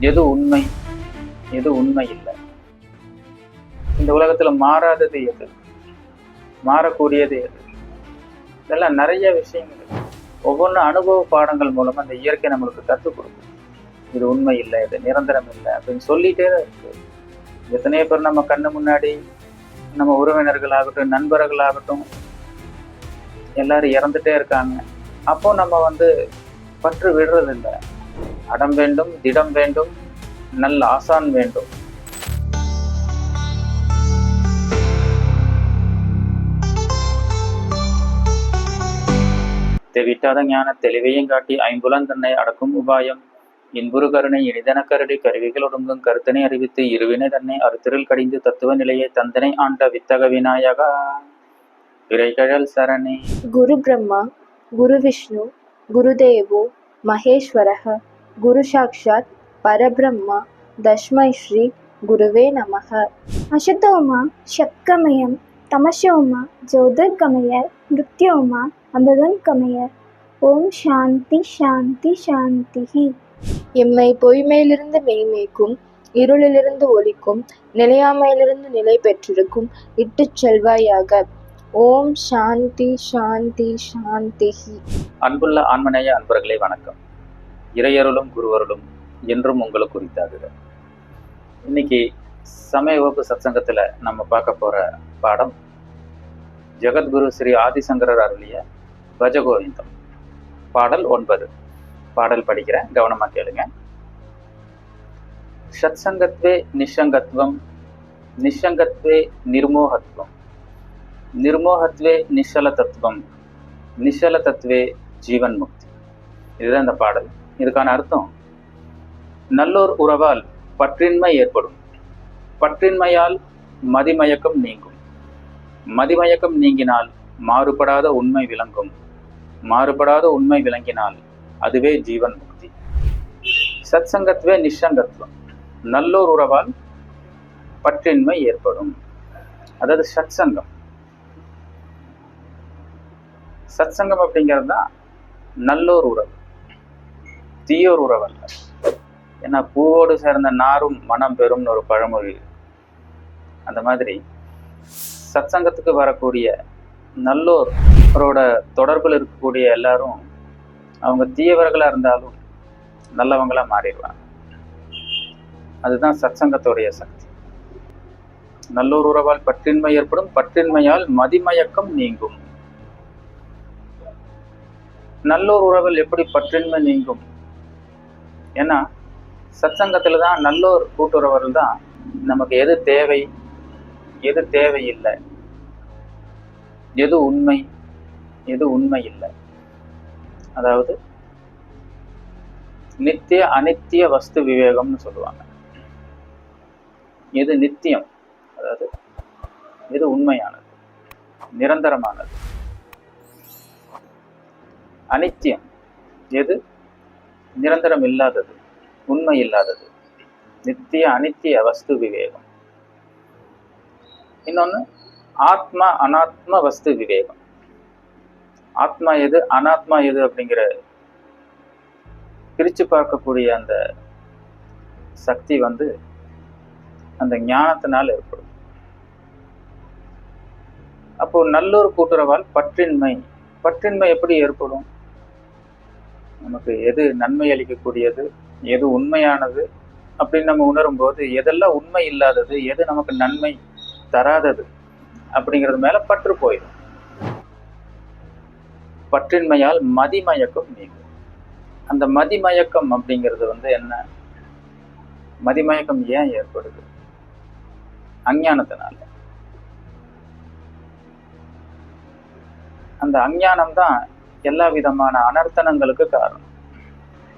எது உண்மை, எது உண்மை இல்லை. இந்த உலகத்துல மாறாதது எது, மாறக்கூடியது எது, இதெல்லாம் நிறைய விஷயங்கள் ஒவ்வொன்றும் அனுபவ பாடங்கள் மூலமா அந்த இயற்கை நம்மளுக்கு கற்றுக் கொடுக்கும். இது உண்மை இல்லை, இது நிரந்தரம் இல்லை அப்படின்னு சொல்லிட்டே தான் இருக்கு. எத்தனையோ பேர் நம்ம கண்ணு முன்னாடி நம்ம உறவினர்களாகட்டும் நண்பர்களாகட்டும் எல்லாரும் இறந்துட்டே இருக்காங்க. அப்போ நம்ம பற்று விடுறதில்லை. அடம் வேண்டும், திடம் வேண்டும், நல்ல ஆசான் வேண்டும். தெவிட்டாத ஞான தெளிவையும் காட்டி ஐம்புலன் தன்னை அடக்கும் உபாயம் இன்புறு கருணை இனிதன கருடி கருவிகள் ஒடுங்கும் கருத்தனை அறிவித்து இருவினை தன்னை அறுத்திரில் கடிந்து தத்துவ நிலையை தந்தனை ஆண்ட வித்தக விநாயகா விரைகழல் சரணே. குரு பிரம்மா குரு விஷ்ணு குருதேவோ மகேஸ்வரः குரு சாக்ஷாத் பரபிரம்மா தஸ்மை ஸ்ரீ குருவே நமः. அசுதோமா சத்கமயம் தமசோமா ஜோதிர்கமய மிருத்யோமா அமிர்தங்கமய. ஓம் சாந்தி சாந்தி சாந்தி. எம்மை பொய்மையிலிருந்து மெய்மைக்கும் இருளிலிருந்து ஒளிக்கும் நிலையாமையிலிருந்து நிலை பெற்றிருக்கும் இட்டுச் செல்வாயாக. ஓம் சாந்தி சாந்தி சாந்தி. அன்புள்ள ஆன்மநேய அன்பர்களே வணக்கம். இறையருளும் குருவருளும் என்றும் உங்களுக்கு குறித்தாகுக. இன்னைக்கு சமய வகுப்பு சத்சங்கத்துல நம்ம பார்க்க போற பாடம் ஜெகத்குரு ஸ்ரீ ஆதிசங்கரர் அருளிய பஜகோவிந்தம் பாடல் 9. பாடல் படிக்கிறேன், கவனமா கேளுங்க. ஷத்சங்கத்வே நிஷங்கத்வம் நிஷங்கத்வே நிர்மோகத்வம் நிர்மோகத்வே நிஷல தத்துவம் நிஷல தத்துவே ஜீவன் முக்தி. இதுதான் இந்த பாடல். இதுக்கான அர்த்தம், நல்லோர் உறவால் பற்றின்மை ஏற்படும், பற்றின்மையால் மதிமயக்கம் நீங்கும், மதிமயக்கம் நீங்கினால் மாறுபடாத உண்மை விளங்கும், மாறுபடாத உண்மை விளங்கினால் அதுவே ஜீவன் முக்தி. சத்சங்கத்வே நிஷங்கத்வம், நல்லோர் உறவால் பற்றின்மை ஏற்படும். அதாவது சத்சங்கம், சத்சங்கம் அப்படிங்கிறது தான் நல்லோர் உறவு, தீயோர் உறவு அல்ல. ஏன்னா பூவோடு சேர்ந்த நாரும் மனம் பெறும்னு ஒரு பழமொழி. அந்த மாதிரி சத்சங்கத்துக்கு வரக்கூடிய நல்லோரோட தொடர்பில் இருக்கக்கூடிய எல்லாரும் அவங்க தீயவர்களா இருந்தாலும் நல்லவங்களா மாறிடுவாங்க. அதுதான் சத்சங்கத்துடைய சக்தி. நல்லோர் உறவால் பற்றின்மை ஏற்படும், பற்றின்மையால் மதிமயக்கம் நீங்கும். நல்லோர் உறவில் எப்படி பற்றின்மை நீங்கும்? ஏன்னா சத்சங்கத்துல தான் நல்லோர் கூட்டுறவர்கள் தான் நமக்கு எது தேவை, எது தேவையில்லை, எது உண்மை, எது உண்மை இல்லை, அதாவது நித்திய அனித்திய வஸ்து விவேகம்னு சொல்லுவாங்க. எது நித்தியம், அதாவது எது உண்மையானது, நிரந்தரமானது, அனித்தியம் எது நிரந்தரம் இல்லாதது, உண்மை இல்லாதது, நித்திய அனித்திய வஸ்து விவேகம். இன்னொன்னு ஆத்மா அனாத்ம வஸ்து விவேகம். ஆத்மா எது அனாத்மா எது அப்படிங்கிற பிரிச்சு பார்க்கக்கூடிய அந்த சக்தி அந்த ஞானத்தினால் ஏற்படும். அப்போ நல்லொரு கூட்டுறவால் பற்றின்மை, பற்றின்மை எப்படி ஏற்படும்? நமக்கு எது நன்மை அளிக்கக்கூடியது, எது உண்மையானது அப்படின்னு நம்ம உணரும் போது எதெல்லாம் உண்மை இல்லாதது, எது நமக்கு நன்மை தராதது அப்படிங்கிறது மேல பற்று போயிடும். பற்றின்மையால் மதிமயக்கம் நீங்கும். அந்த மதிமயக்கம் அப்படிங்கிறது என்ன? மதிமயக்கம் ஏன் ஏற்படுது? அஞ்ஞானத்தினால. அந்த அஞ்ஞானம் தான் எல்லா விதமான அனர்த்தனங்களுக்கு காரணம்.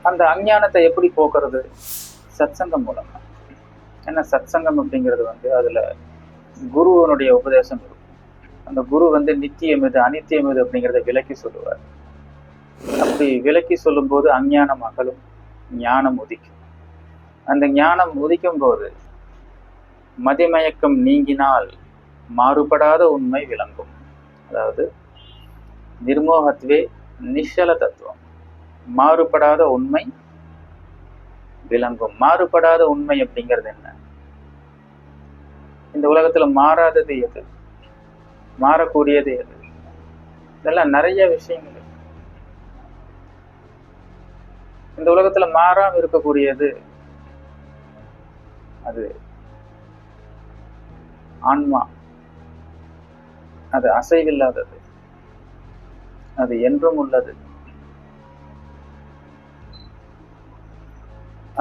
அந்த அஞ்ஞானத்தை எப்படி போக்குறது? சத்சங்கம் மூலமா. ஏன்னா சத்சங்கம் அப்படிங்கிறது அதுல குருவனுடைய உபதேசம் இருக்கும். அந்த குரு நித்தியம் எது அனித்தியம் எது அப்படிங்கிறத விலக்கி சொல்லுவார். அப்படி விலக்கி சொல்லும் போது அஞ்ஞானம் அகலும், ஞானம் உதிக்கும். அந்த ஞானம் உதிக்கும் போது மதிமயக்கம் நீங்கினால் மாறுபடாத உண்மை விளங்கும். அதாவது நிர்மோகத்வே நிஷல தத்துவம், மாறுபடாத உண்மை விளங்கும். மாறுபடாத உண்மை அப்படிங்கிறது என்ன? இந்த உலகத்துல மாறாதது எது? மாறக்கூடியது எது? இதெல்லாம் நிறைய விஷயங்கள் இருக்கு. இந்த உலகத்துல மாறாம இருக்கக்கூடியது அது ஆன்மா. அது அசைவில்லாதது, அது என்றும் உள்ளது.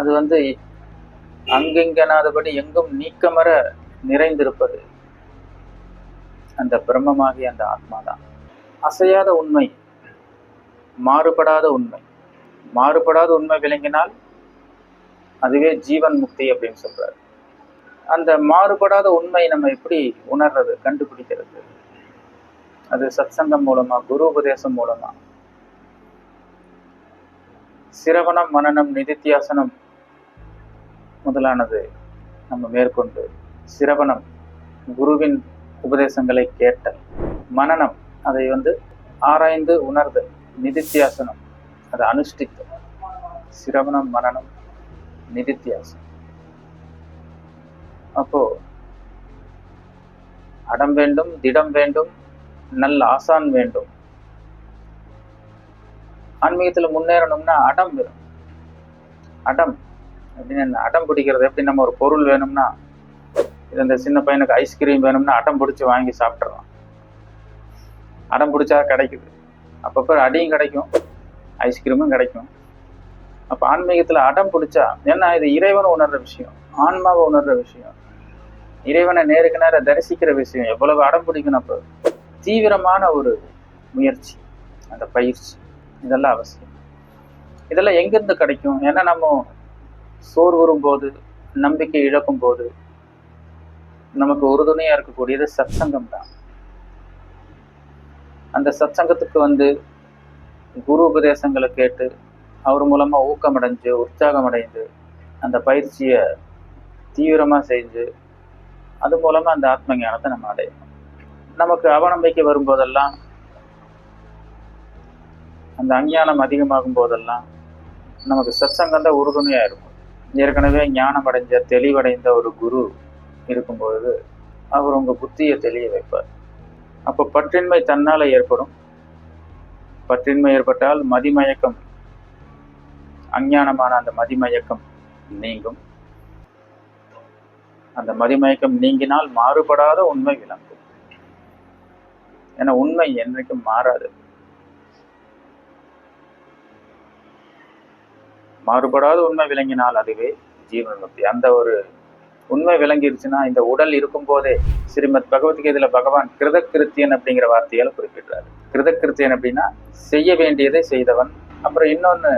அது அங்கெங்கனாதபடி எங்கும் நீக்கமர நிறைந்திருப்பது அந்த பிரம்மமாகிய அந்த ஆத்மாதான். அசையாத உண்மை, மாறுபடாத உண்மை. மாறுபடாத உண்மை விளங்கினால் அதுவே ஜீவன் முக்தி அப்படின்னு சொல்றாரு. அந்த மாறுபடாத உண்மை நம்ம எப்படி உணர்றது, கண்டுபிடிக்கிறது? அது சத்சங்கம் மூலமா, குரு உபதேசம் மூலமா. சிரவணம், மனனம், நிதித்தியாசனம் முதலானது நம்ம மேற்கொண்டு, சிரவணம் குருவின் உபதேசங்களை கேட்டல், மனனம் அதை ஆராய்ந்து உணர்தல், நிதித்தியாசனம் அதை அனுஷ்டித்தல். சிரவணம், மனனம், நிதித்தியாசனம். அப்போ அடம் வேண்டும், திடம் வேண்டும், நல்ல ஆசான் வேண்டும். ஆன்மீகத்துல முன்னேறணும்னா அடம் வேணும். அடம் அப்படின்னு என்ன? அடம் பிடிக்கிறது எப்படி? நம்ம ஒரு பொருள் வேணும்னா, இந்த சின்ன பையனுக்கு ஐஸ்கிரீம் வேணும்னா அடம் பிடிச்சி வாங்கி சாப்பிட்றலாம். அடம் பிடிச்சா கிடைக்குது. அப்பப்போ அடியும் கிடைக்கும், ஐஸ்கிரீமும் கிடைக்கும். அப்போ ஆன்மீகத்துல அடம் பிடிச்சா, ஏன்னா இது இறைவனை உணர்ற விஷயம், ஆன்மாவை உணர்ற விஷயம், இறைவனை நேருக்கு நேர தரிசிக்கிற விஷயம். எவ்வளவு அடம் பிடிக்கணும்? அப்போ தீவிரமான ஒரு முயற்சி, அந்த பயிற்சி, இதெல்லாம் அவசியம். இதெல்லாம் எங்கிருந்து கிடைக்கும்? ஏன்னா நம்ம சோர்வுறும் போது, நம்பிக்கை இழக்கும் போது நமக்கு உறுதுணையா இருக்கக்கூடியது சத்சங்கம் தான். அந்த சத்சங்கத்துக்கு குரு உபதேசங்களை கேட்டு அவர் மூலமா ஊக்கமடைஞ்சு, உற்சாகம் அடைந்து, அந்த பயிற்சியை தீவிரமா செஞ்சு, அது மூலமா அந்த ஆத்ம ஞானத்தை நம்ம அடையணும். நமக்கு அவநம்பிக்கை வரும்போதெல்லாம், அந்த அஞ்ஞானம் அதிகமாகும் போதெல்லாம் நமக்கு சத்சங்கம் தான் உறுதுணையா இருக்கும். ஏற்கனவே ஞானம் அடைஞ்ச, தெளிவடைந்த ஒரு குரு இருக்கும்பொழுது அவர் உங்க புத்தியை தெளிய வைப்பார். அப்போ பற்றின்மை தன்னால ஏற்படும். பற்றின்மை ஏற்பட்டால் மதிமயக்கம், அஞ்ஞானமான அந்த மதிமயக்கம் நீங்கும். அந்த மதிமயக்கம் நீங்கினால் மாறுபடாத உண்மை விளங்கும். ஏன்னா உண்மை என்றைக்கும் மாறாது. மாறுபடாத உண்மை விளங்கினால் அதுவே ஜீவன் முக்தி. அந்த ஒரு உண்மை விளங்கிருச்சுன்னா, இந்த உடல் இருக்கும் போதே, ஸ்ரீமத் பகவத்கீதையில பகவான் கிருதக்கிருத்தியன் அப்படிங்கிற வார்த்தையால குறிப்பிடுறாரு. கிருதக்கிருத்தியன் அப்படின்னா செய்ய வேண்டியதை செய்தவன். அப்புறம் இன்னொன்னு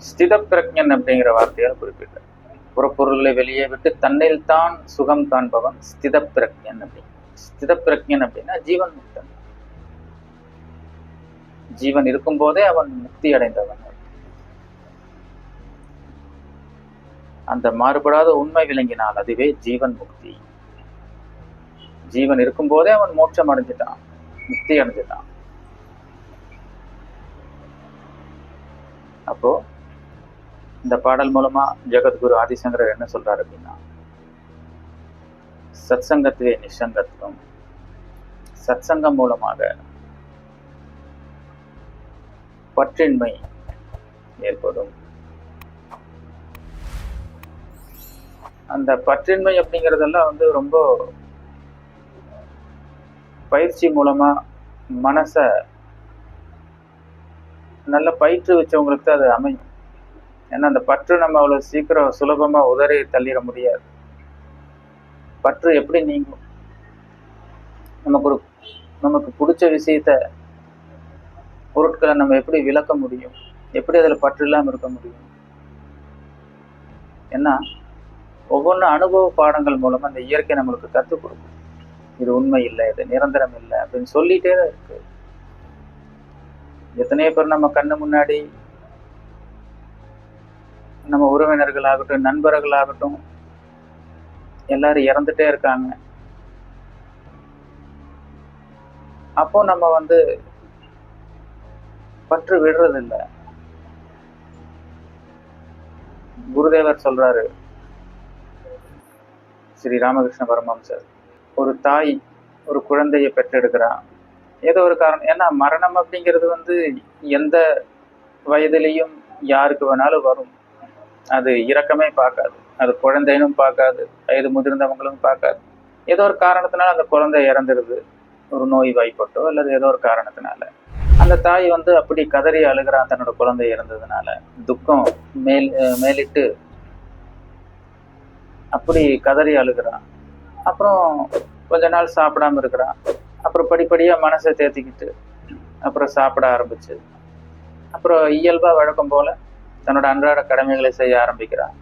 ஸ்தித பிரக்ஞன் அப்படிங்கிற வார்த்தையால் குறிப்பிட்டார். புறப்பொருளை வெளியே விட்டு தன்னில் தான் சுகம் காண்பவன் ஸ்தித பிரக்ஞன் அப்படின்னு. ஸ்தித பிரக்ஞன் அப்படின்னா ஜீவன் முக்தன். ஜீவன் இருக்கும் போதே அவன் முக்தி அடைந்தவன். அந்த மாறுபடாத உண்மை விளங்கினால் அதுவே ஜீவன் முக்தி. ஜீவன் இருக்கும் போதே அவன் மோட்சம் அடைஞ்சிட்டான், முக்தி அடைஞ்சிட்டான். அப்போ இந்த பாடல் மூலமா ஜெகத்குரு ஆதிசங்கரர் என்ன சொல்றாரு அப்படின்னா, சத்சங்கத்துவே நிசங்கத்துவம். சத்சங்கம் மூலமாக பற்றின்மை ஏற்படும். அந்த பற்றின்மை அப்படிங்கிறதெல்லாம் ரொம்ப பயிற்சி மூலமா மனச நல்ல பயிற்று வச்சவங்களுக்கு அது அமையும். ஏன்னா அந்த பற்று நம்ம அவ்வளவு சீக்கிரம் சுலபமா உதறி தள்ளிட முடியாது. பற்று எப்படி நீங்கும்? நமக்கு பிடிச்ச விஷயத்த, பொருட்களை நம்ம எப்படி விளக்க முடியும்? எப்படி அதுல பற்று இல்லாம இருக்க முடியும்? ஏன்னா ஒவ்வொன்றும் அனுபவ பாடங்கள் மூலமா அந்த இயற்கை நம்மளுக்கு கற்றுக் கொடுக்கும். இது உண்மை இல்லை, இது நிரந்தரம் இல்லை அப்படின்னு சொல்லிட்டே தான் இருக்கு. எத்தனையோ பேர் நம்ம கண்ணு முன்னாடி, நம்ம உறவினர்களாகட்டும், நண்பர்களாகட்டும், எல்லாரும் இறந்துட்டே இருக்காங்க. அப்போ நம்ம பற்று விடுறதில்லை. குருதேவர் சொல்றாரு, ஸ்ரீ ராமகிருஷ்ண பரமஹம்சர், ஒரு தாய் ஒரு குழந்தையை பெற்றெடுக்கிறான். ஏதோ ஒரு காரணம், ஏன்னா மரணம் அப்படிங்கிறது எந்த வயதிலையும் யாருக்கு வேணாலும் வரும். அது இரக்கமே பார்க்காது, அது குழந்தைனும் பார்க்காது, வயது முதிர்ந்தவங்களும் பார்க்காது. ஏதோ ஒரு காரணத்தினால அந்த குழந்தை இறந்துடுது, ஒரு நோய் வாய்ப்பட்டோ அல்லது ஏதோ ஒரு காரணத்தினால. அந்த தாய் அப்படி கதறி அழுகிறான் தன்னோட குழந்தை இறந்ததுனால. துக்கம் மேலிட்டு அப்படி கதறி அழுகிறான். அப்புறம் கொஞ்ச நாள் சாப்பிடாம இருக்கிறான். அப்புறம் படிப்படியா மனசை தேத்திக்கிட்டு அப்புறம் சாப்பிட ஆரம்பிச்சு, அப்புறம் இயல்பா வழக்கம் போல தன்னோட அன்றாட கடமைகளை செய்ய ஆரம்பிக்கிறான்.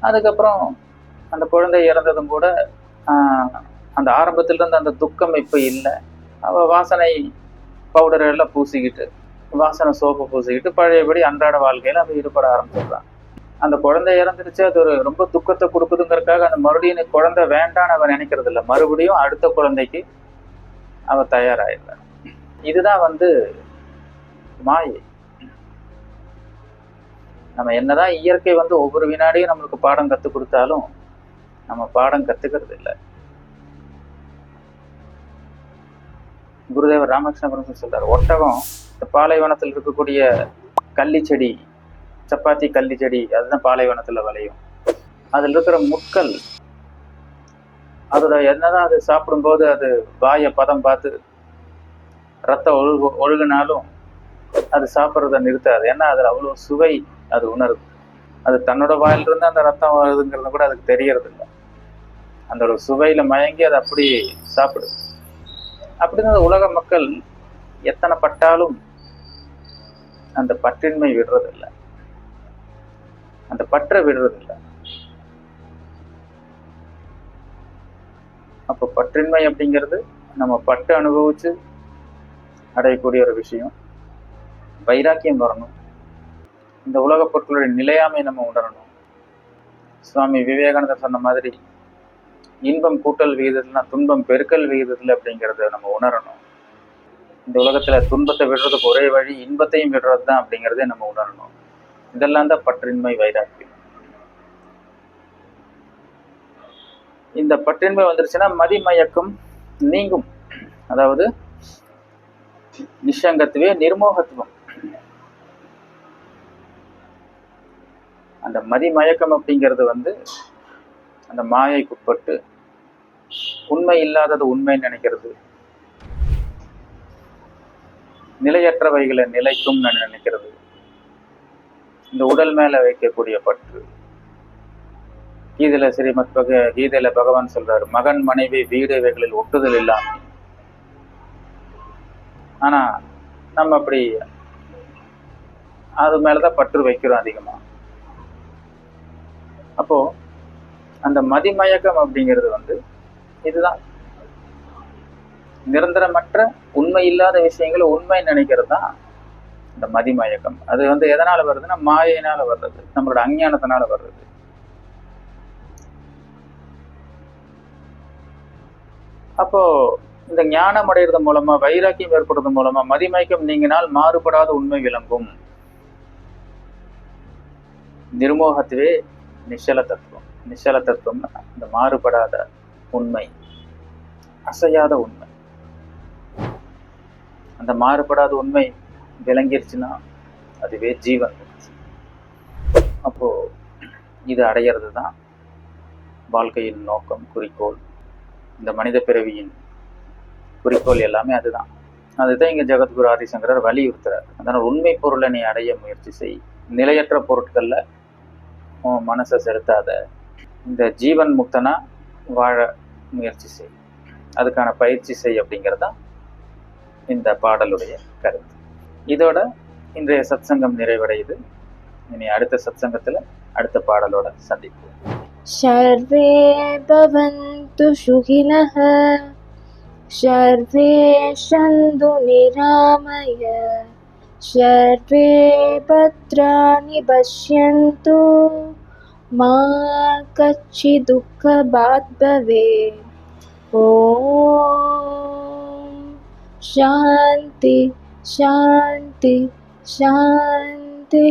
அதுக்கப்புறம் அந்த குழந்தை இறந்ததும் கூட அந்த ஆரம்பத்திலிருந்து அந்த துக்கம் இப்ப இல்லை. அவ வாசனை பவுடர் எல்லாம் பூசிக்கிட்டு, வாசனை சோப்பு பூசிக்கிட்டு பழையபடி அன்றாட வாழ்க்கையில அவ ஈடுபட ஆரம்பிச்சிடுறான். அந்த குழந்தை இறந்துருச்சு, அது ஒரு ரொம்ப துக்கத்தை கொடுக்குதுங்கிறதுக்காக அந்த மறுபடியும் குழந்தை வேண்டான்னு அவன் நினைக்கிறது இல்லை. மறுபடியும் அடுத்த குழந்தைக்கு அவ தயாராயிடுறான். இதுதான் மாயை. நம்ம என்னதான் இயற்கை ஒவ்வொரு வினாடியும் நம்மளுக்கு பாடம் கற்றுக் கொடுத்தாலும் நம்ம பாடம் கத்துக்கிறது இல்லை. குருதேவர் ராமகிருஷ்ண பரமஹம்சர் சொல்றாரு, ஒட்டகம் இந்த பாலைவனத்தில் இருக்கக்கூடிய கள்ளிச்செடி, சப்பாத்தி கள்ளிச்செடி, அதுதான் பாலைவனத்துல விளையும். அதுல இருக்கிற முட்கள், அதோட என்னதான் அது சாப்பிடும்போது அது வாயை பதம் பார்த்து ரத்தம் ஒழுகுனாலும் அது சாப்பிட்றத நிறுத்தாது. ஏன்னா அதுல அவ்வளவு சுவை அது உணருது. அது தன்னோட வாயிலிருந்து அந்த ரத்தம் வருதுங்கிறது கூட அதுக்கு தெரியறது இல்லை. அந்த ஒரு சுவையில மயங்கி அதை அப்படி சாப்பிடுது. அப்படிதான் உலக மக்கள் எத்தனை பட்டாலும் அந்த பற்றின்மை விடுறதில்லை, அந்த பற்றை விடுறதில்லை. அப்போ பற்றின்மை அப்படிங்கிறது நம்ம பட்டு அனுபவிச்சு அடையக்கூடிய ஒரு விஷயம். வைராக்கியம் வரணும். இந்த உலக பொருட்களுடைய நிலையாமை நம்ம உணரணும். சுவாமி விவேகானந்தர் சொன்ன மாதிரி இன்பம் கூட்டல் விகிதத்துலனா துன்பம் பெருக்கல் விகிதத்துல அப்படிங்கிறத நம்ம உணரணும். இந்த உலகத்துல துன்பத்தை விடுறதுக்கு ஒரே வழி இன்பத்தையும் விடுறது தான் அப்படிங்கிறதே நம்ம உணரணும். இதெல்லாம் தான் பற்றின்மை, வைராக்கியம். இந்த பற்றின்மை வந்துருச்சுன்னா மதிமயக்கம் நீங்கும். அதாவது நிஷங்கத்துவே நிர்மோகத்துவம். அந்த மதிமயக்கம் அப்படிங்கிறது அந்த மாயைக்குட்பட்டு உண்மை இல்லாதது உண்மைன்னு நினைக்கிறது, நிலையற்றவைகளை நிலைக்கும் நினைக்கிறது, இந்த உடல் மேல வைக்கக்கூடிய பற்று. கீதையில பகவான் சொல்றாரு, மகன் மனைவி வீடு இவைகளில் ஒட்டுதல் இல்லாம. ஆனா நம்ம அப்படி அது மேலதான் பற்று வைக்கிறோம் அதிகமா. அப்போ அந்த மதிமயக்கம் அப்படிங்கிறது இதுதான் நிரந்தரமற்ற உண்மை இல்லாத விஷயங்களை உண்மை நினைக்கிறது தான் இந்த மதிமயக்கம். அது எதனால வருதுன்னா மாயினால வர்றது, நம்மளோட அஞ்ஞானத்தினால வர்றது. அப்போ இந்த ஞானம் அடைகிறது மூலமா, வைராக்கியம் ஏற்படுறது மூலமா மதிமயக்கம் நீங்கினால் மாறுபடாத உண்மை விளங்கும். நிர்மோகத்துவே நிச்சல தத்துவம். நிச்சல தத்துவம் இந்த மாறுபடாத உண்மை, அசையாத உண்மை. அந்த மாறுபடாத உண்மை விளங்கிருச்சுன்னா அதுவே ஜீவன். அப்போ இது அடையிறது தான் வாழ்க்கையின் நோக்கம், குறிக்கோள். இந்த மனித பிறவியின் குறிக்கோள் எல்லாமே அதுதான். அதுதான் இங்க ஜெகத்குரு ஆதிசங்கரர் வலியுறுத்துறார். அதனால் உண்மை பொருளை நீ அடைய முயற்சி செய், நிலையற்ற பொருட்கள்ல மனசை செலுத்தாத, இந்த ஜீவன் முக்தனா வாழ முயற்சி செய், அதுக்கான பயிற்சி செய் அப்படிங்கிறதான் இந்த பாடலுடைய கருத்து. இதோட இன்றைய சத்சங்கம் நிறைவடையுது. இனி அடுத்த சத்சங்கத்துல அடுத்த பாடலோட சந்திப்போம். சர்வே பவந்து சுகினஹ, சர்வே சந்து நிராமய, சர்வே பத்ராணி பஷ்யந்து, மா கச்சித் துக்கபாத் பவேத். ஓம் சாந்தி சாந்தி சாந்தி.